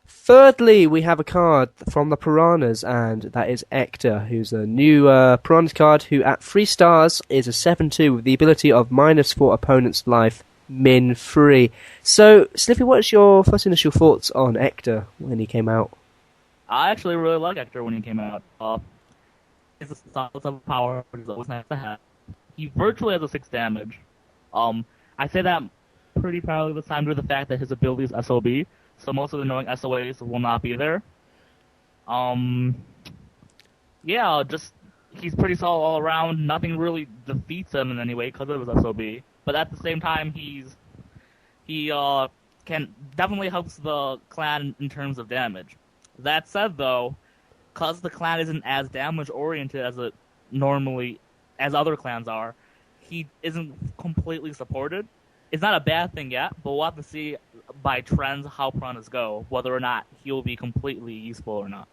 Thirdly, we have a card from the Piranhas, and that is Ector, who's a new Piranhas card who at 3 stars is a 7/2 with the ability of -4 opponent's life, min 3. So, Slippy, what's your first initial thoughts on Ector when he came out? I actually really like Ector when he came out. It's a style of power, which is always nice to have. He virtually has a 6 damage. I say that pretty proudly this time due to the fact that his ability is SOB, so most of the annoying SOAs will not be there. Yeah, just he's pretty solid all around. Nothing really defeats him in any way because of his SOB. But at the same time, he can definitely helps the clan in terms of damage. That said, though, because the clan isn't as damage oriented as it normally as other clans are, he isn't completely supported. It's not a bad thing yet, but we'll have to see by trends how Piranhas go, whether or not he'll be completely useful or not.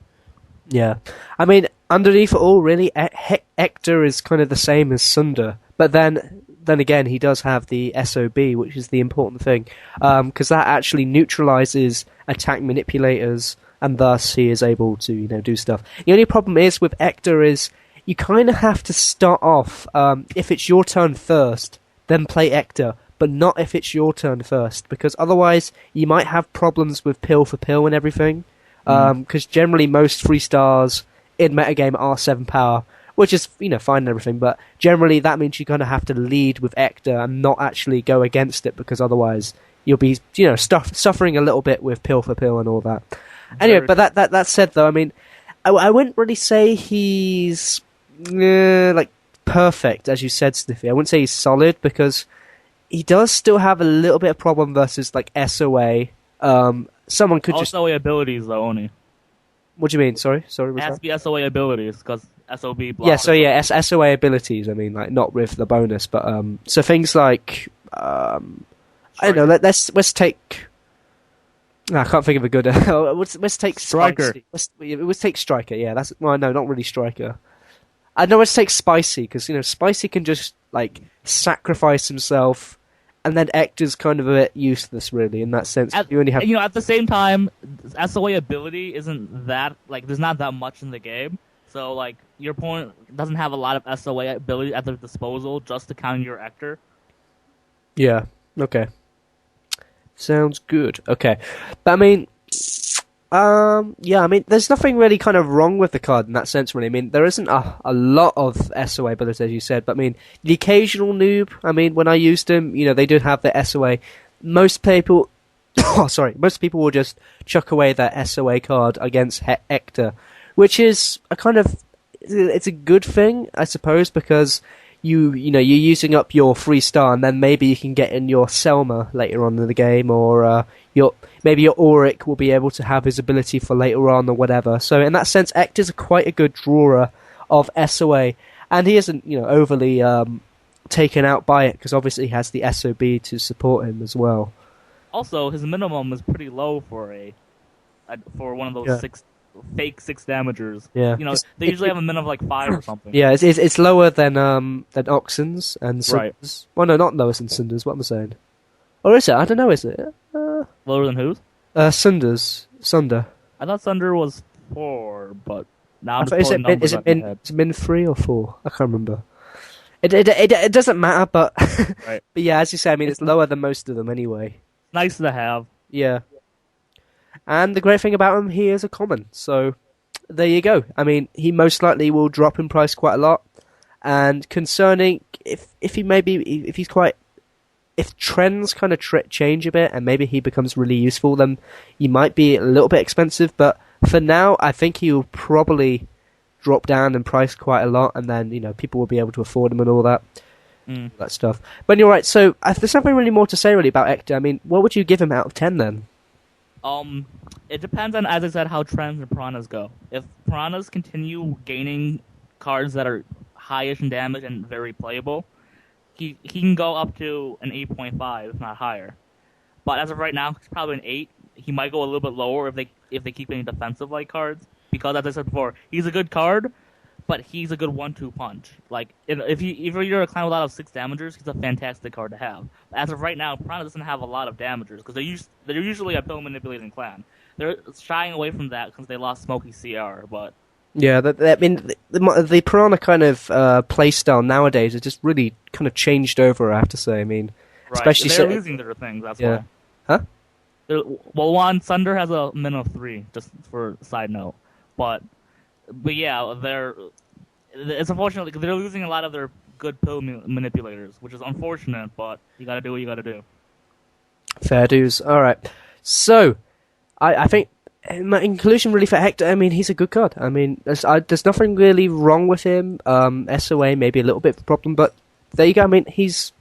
Yeah. I mean, underneath it all, really, Ector is kind of the same as Sunder, but then again, he does have the SOB, which is the important thing, because that actually neutralizes attack manipulators, and thus he is able to, do stuff. The only problem is with Ector is you kind of have to start off, if it's your turn first, then play Ector, but not if it's your turn first, because otherwise you might have problems with pill for pill and everything, because generally most 3 stars in metagame are 7 power, which is, fine and everything, but generally that means you're going to have to lead with Ector and not actually go against it, because otherwise you'll be, suffering a little bit with pill for pill and all that. Anyway, but that said, though, I mean, I wouldn't really say he's, perfect, as you said, Sniffy. I wouldn't say he's solid, because he does still have a little bit of problem versus, SOA. Someone could just... SOA abilities, though, only. What do you mean? Sorry? It has to be SOA abilities, because SOB blocks... Yeah, so yeah, SOA abilities, I mean, not with the bonus, but, so things like, I don't know, let's take... No, I can't think of a good... let's take Striker. Let's take Striker, yeah. No, not really Striker. I know let's take Spicy, because, Spicy can just, sacrifice himself, and then Ector's kind of a bit useless, really, in that sense. At the same time, SOA ability isn't that... there's not that much in the game, so, your opponent doesn't have a lot of SOA ability at their disposal just to counter your Ector. Yeah, okay. Sounds good. Okay. But I mean, there's nothing really kind of wrong with the card in that sense, really. I mean, there isn't a lot of SOA abilities, as you said, but I mean, the occasional noob, I mean, when I used them, they did have the SOA. Most people, most people will just chuck away that SOA card against Ector, which is it's a good thing, I suppose, because you're using up your 3 star, and then maybe you can get in your Selma later on in the game, or maybe your Auric will be able to have his ability for later on, or whatever. So in that sense, Ector's quite a good drawer of SOA, and he isn't overly taken out by it, because obviously he has the SOB to support him as well. Also, his minimum is pretty low for one of those fake 6 damagers. Yeah. They usually have a min of 5 or something. Yeah, it's lower than Oxen's and Sunders. Right. Well, no, not lower than Sunders. What am I saying? Or is it? I don't know. Is it Lower than whose? Sunder. I thought Sunder was 4, but now I'm is just pulling numbers up in my head. Is it min 3 or 4? I can't remember. It doesn't matter, but Right. But yeah, as you say, I mean, it's lower than most of them anyway. Nice to have. Yeah. And the great thing about him, he is a common, so there you go. I mean, he most likely will drop in price quite a lot. And concerning if trends kind of change a bit and maybe he becomes really useful, then he might be a little bit expensive. But for now, I think he will probably drop down in price quite a lot, and then people will be able to afford him and all that. That stuff. But you're right. So there's nothing really more to say really about Ector. I mean, what would you give him out of 10 then? It depends on, as I said, how trends and Piranhas go. If Piranhas continue gaining cards that are highish in damage and very playable, he can go up to an 8.5, if not higher. But as of right now, he's probably an 8. He might go a little bit lower if they keep getting defensive cards, because as I said before, he's a good card, but he's a good 1-2 punch. If you're a clan with a lot of 6 damagers, he's a fantastic card to have. As of right now, Piranha doesn't have a lot of damagers, because they're usually a pill manipulating clan. they're shying away from that because they lost Smokey CR. But Yeah, I mean, the Piranha kind of play style nowadays has just really kind of changed over, I have to say. I mean, right, especially they're losing their things. That's yeah. why. Huh? Well, one Sunder has a min of 3, just for a side note. But yeah, it's unfortunate because they're losing a lot of their good pill manipulators, which is unfortunate. But you gotta do what you gotta do. Fair dues. All right. So, I think my conclusion really for Hector. I mean, he's a good card. I mean, there's nothing really wrong with him. SOA maybe a little bit of a problem, but there you go. I mean, he's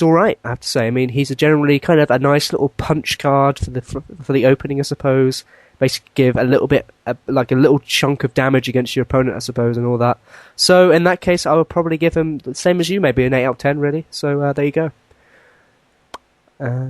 all right. I have to say. I mean, he's a generally kind of a nice little punch card for the opening, I suppose. Basically, give a little bit like a little chunk of damage against your opponent, I suppose, and all that. So in that case, I would probably give him the same as you, maybe an 8 out of 10, really. So there you go.